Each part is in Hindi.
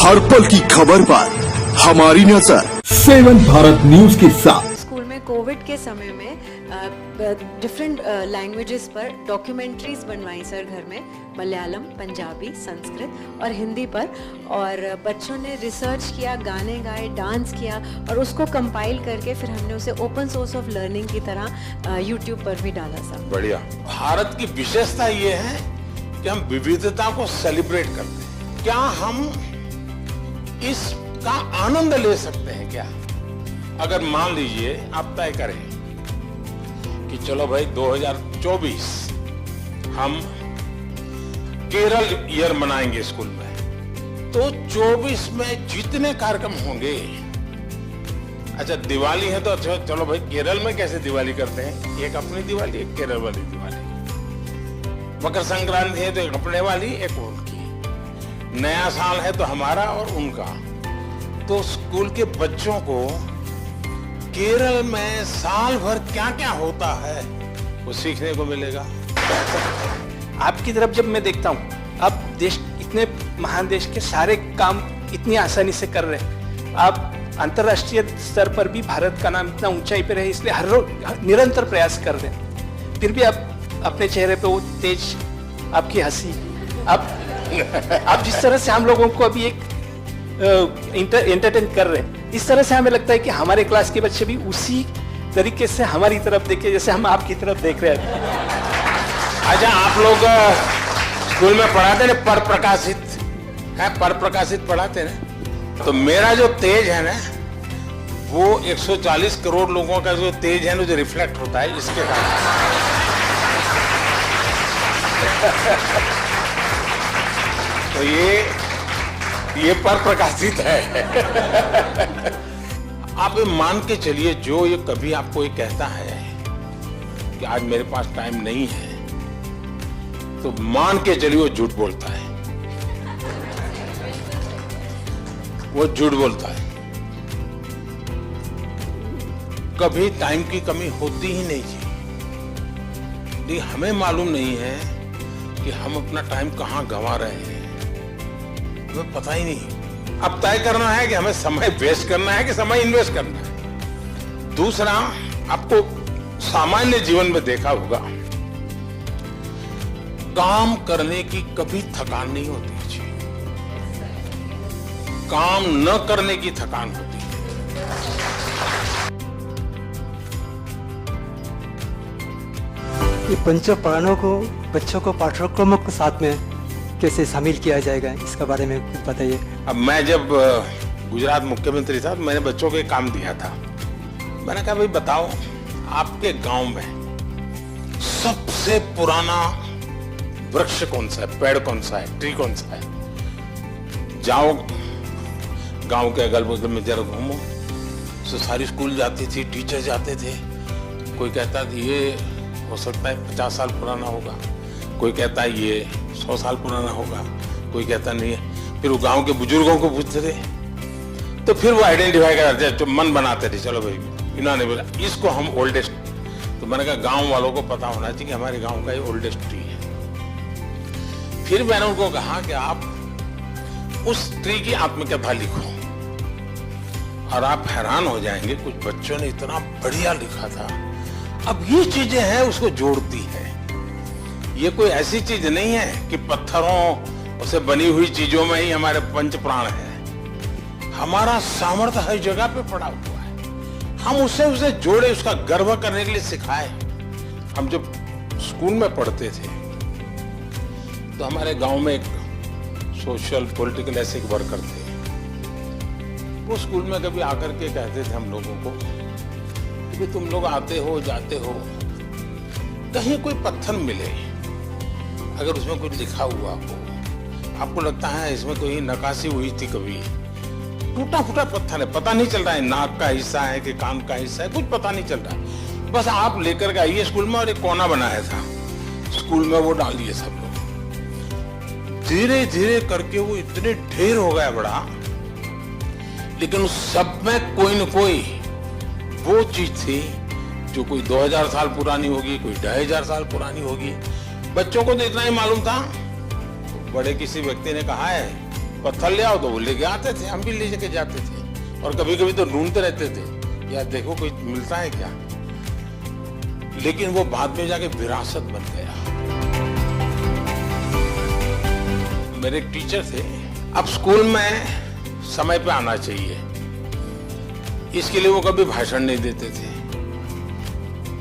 हर पल की खबर पर हमारी नजर 7 भारत न्यूज के साथ। स्कूल में कोविड के समय में डिफरेंट लैंग्वेजेस पर डॉक्यूमेंट्रीज बनवाई सर घर में, मलयालम, पंजाबी, संस्कृत और हिंदी पर। और बच्चों ने रिसर्च किया, गाने गाए, डांस किया और उसको कंपाइल करके फिर हमने उसे ओपन सोर्स ऑफ लर्निंग की तरह यूट्यूब पर भी डाला सर। बढ़िया। भारत की विशेषता ये है कि हम विविधता को सेलिब्रेट करते हैं। क्या हम इसका आनंद ले सकते हैं क्या? अगर मान लीजिए आप तय करें कि चलो भाई 2024 हम केरल ईयर मनाएंगे स्कूल में, तो 24 में जितने कार्यक्रम होंगे, अच्छा दिवाली है तो अच्छा चलो भाई केरल में कैसे दिवाली करते हैं, एक अपनी दिवाली, एक केरल वाली दिवाली। मकर संक्रांति है तो एक अपने वाली, एक उनकी। नया साल है तो हमारा और उनका। तो स्कूल के बच्चों को केरल में साल भर क्या क्या होता है वो सीखने को मिलेगा। आपकी तरफ जब मैं देखता हूँ, अब देश, इतने महान देश के सारे काम इतनी आसानी से कर रहे हैं। आप अंतर्राष्ट्रीय स्तर पर भी भारत का नाम इतना ऊंचाई पे रहे, इसलिए हर रोज निरंतर प्रयास कर रहे हैं। फिर भी आप अपने चेहरे पे वो तेज, आपकी हंसी, आप जिस तरह से हम लोगों को अभी एक एंटरटेन कर रहे हैं, इस तरह से हमें लगता है कि हमारे क्लास के बच्चे भी उसी तरीके से हमारी तरफ देखे जैसे हम आपकी तरफ देख रहे हैं। अच्छा, आप लोग स्कूल में पढ़ाते ना पर प्रकाशित है, पर प्रकाशित पढ़ाते ना, तो मेरा जो तेज है ना वो 140 करोड़ लोगों का जो तेज है ना, जो रिफ्लेक्ट होता है इसके कारण। तो ये पर प्रकाशित है। आप ये मान के चलिए, जो ये कभी आपको ये कहता है कि आज मेरे पास टाइम नहीं है, तो मान के चलिए वो झूठ बोलता है, वो झूठ बोलता है। कभी टाइम की कमी होती ही नहीं थी, लेकिन हमें मालूम नहीं है कि हम अपना टाइम कहां गंवा रहे हैं, हमें पता ही नहीं। अब तय करना है कि हमें समय वेस्ट करना है कि समय इन्वेस्ट करना है। दूसरा, आपको सामान्य जीवन में देखा होगा, काम करने की कभी थकान नहीं होती जी, काम न करने की थकान होती है। ये पंच प्राणों को, बच्चों को पाठ्यक्रमों के साथ में कैसे शामिल किया जाएगा, इसके बारे में कुछ बताइए। अब मैं जब गुजरात मुख्यमंत्री था तो मैंने बच्चों को एक काम दिया था। मैंने कहा भाई बताओ, आपके गांव में सबसे पुराना वृक्ष कौन सा है, पेड़ कौन सा है, ट्री कौन सा है। जाओ गांव के अगल बगल में जरा घूमो। तो सारी स्कूल जाती थी, टीचर जाते थे। कोई कहता था ये हो सकता है 50 साल पुराना होगा, कोई कहता है ये 100 साल पुराना होगा, कोई कहता नहीं है। फिर वो गांव के बुजुर्गों को पूछते थे, तो फिर वो आइडेंटिफाई करते थे, मन बनाते थे, चलो भाई इन्होंने बोला इसको हम ओल्डेस्ट। तो मैंने कहा गांव वालों को पता होना चाहिए कि हमारे गांव का ये ओल्डेस्ट ट्री है। फिर मैंने उनको कहा कि आप उस ट्री की आत्मकथा लिखो, और आप हैरान हो जाएंगे, कुछ बच्चों ने इतना बढ़िया लिखा था। अब ये चीजें हैं उसको जोड़ती है। ये कोई ऐसी चीज नहीं है कि पत्थरों से बनी हुई चीजों में ही हमारे पंच प्राण है। हमारा सामर्थ्य हर जगह पे पड़ा हुआ है। हम उसे जोड़े, उसका गर्व करने के लिए सिखाए। हम जब स्कूल में पढ़ते थे तो हमारे गांव में एक सोशल पॉलिटिकल ऐसे वर्कर थे। वो स्कूल में कभी आकर के कहते थे हम लोगों को कि तुम लोग आते हो जाते हो, कहीं कोई पत्थर मिले, अगर उसमें कुछ लिखा हुआ हो, आपको लगता है इसमें कोई नक्काशी हुई थी, कभी टूटा फूटा पत्थर है, पता नहीं चल रहा है नाक का हिस्सा है कि कान का हिस्सा है, कुछ पता नहीं चल रहा है, बस आप लेकर के आइए स्कूल में। और एक कोना बनाया था स्कूल में, वो डाल दिए सब लोग। धीरे धीरे करके वो इतने ढेर हो गया बड़ा, लेकिन उस सब में कोई न कोई वो चीज थी जो कोई 2000 साल पुरानी होगी, कोई 2500 साल पुरानी होगी। बच्चों को तो इतना ही मालूम था। बड़े किसी व्यक्ति ने कहा है पत्थर ले आओ तो वो लेके आते थे, हम भी ले जाके जाते थे। और कभी कभी तो ढूंढते रहते थे यार देखो कोई मिलता है क्या, लेकिन वो बाद में जाके विरासत बन गया। मेरे एक टीचर थे, अब स्कूल में समय पे आना चाहिए, इसके लिए वो कभी भाषण नहीं देते थे,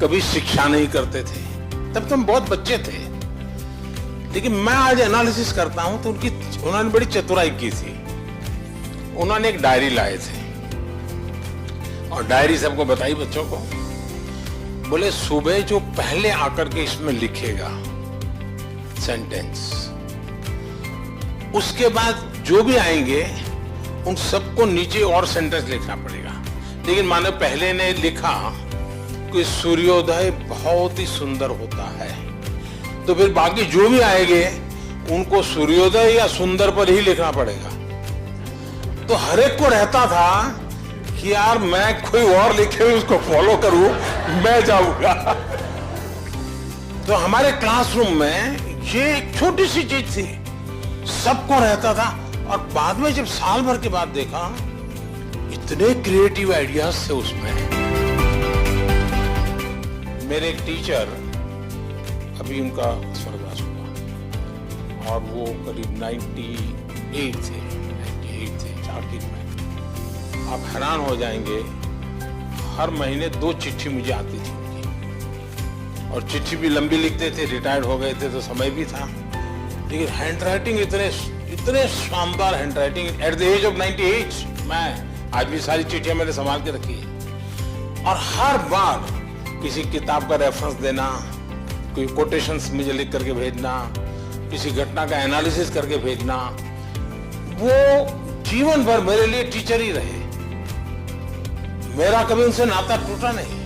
कभी शिक्षा नहीं करते थे। तब तो हम बहुत बच्चे थे, लेकिन मैं आज एनालिसिस करता हूं तो उन्होंने बड़ी चतुराई की थी। उन्होंने एक डायरी लाए थे और डायरी सबको बताई बच्चों को, बोले सुबह जो पहले आकर के इसमें लिखेगा सेंटेंस, उसके बाद जो भी आएंगे उन सबको नीचे और सेंटेंस लिखना पड़ेगा। लेकिन मानो पहले ने लिखा कि सूर्योदय बहुत ही सुंदर होता है, तो फिर बाकी जो भी आएंगे उनको सूर्योदय या सुंदर पर ही लिखना पड़ेगा। तो हर एक को रहता था कि यार मैं कोई और लिखे उसको फॉलो करूं, मैं जाऊंगा। तो हमारे क्लासरूम में ये एक छोटी सी चीज थी, सबको रहता था। और बाद में जब साल भर के बाद देखा, इतने क्रिएटिव आइडियाज थे उसमें। मेरे एक टीचर, अभी उनका स्वर्गवास हुआ, और वो करीब 98 थे, आखिर में। आप हैरान हो जाएंगे, हर महीने 2 चिट्ठी मुझे आती थी उनकी, और चिट्ठी भी लंबी लिखते थे। रिटायर्ड हो गए थे तो समय भी था, लेकिन हैंड राइटिंग इतने शानदार handwriting. At the age of 98 मैं आज भी सारी चिट्ठियां मैंने संभाल के रखी है। और हर बार किसी किताब का रेफरेंस देना, कोई कोटेशंस मुझे लिख करके भेजना, किसी घटना का एनालिसिस करके भेजना, वो जीवन भर मेरे लिए टीचर ही रहे। मेरा कभी उनसे नाता टूटा नहीं।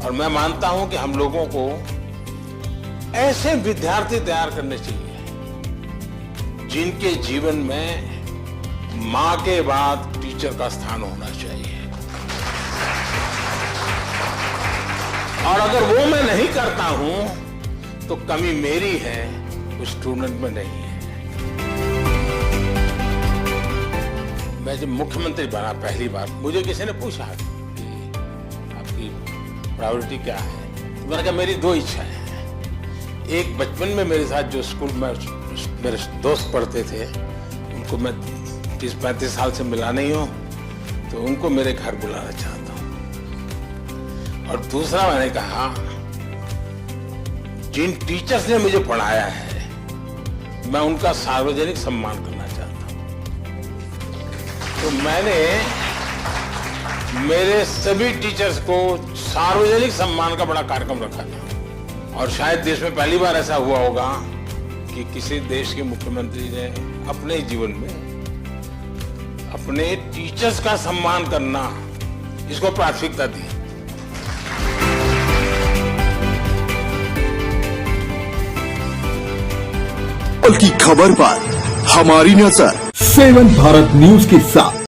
और मैं मानता हूं कि हम लोगों को ऐसे विद्यार्थी तैयार करने चाहिए जिनके जीवन में मां के बाद टीचर का स्थान होना चाहिए। और अगर वो मैं नहीं करता हूं तो कमी मेरी है, उस स्टूडेंट में नहीं है। मैं जब मुख्यमंत्री बना पहली बार, मुझे किसी ने पूछा कि आपकी प्रायोरिटी क्या है, तो मैंने कहा मेरी 2 इच्छाएं हैं। एक, बचपन में मेरे साथ जो स्कूल में मेरे दोस्त पढ़ते थे, उनको मैं 30-35 साल से मिला नहीं हूं, तो उनको मेरे घर बुलाना चाहता हूं। और दूसरा मैंने कहा, जिन टीचर्स ने मुझे पढ़ाया है, मैं उनका सार्वजनिक सम्मान करना चाहता हूं। तो मैंने मेरे सभी टीचर्स को सार्वजनिक सम्मान का बड़ा कार्यक्रम रखा था। और शायद देश में पहली बार ऐसा हुआ होगा कि किसी देश के मुख्यमंत्री ने अपने जीवन में अपने टीचर्स का सम्मान करना, इसको प्राथमिकता दी। की खबर पर हमारी नजर 7 भारत न्यूज के साथ।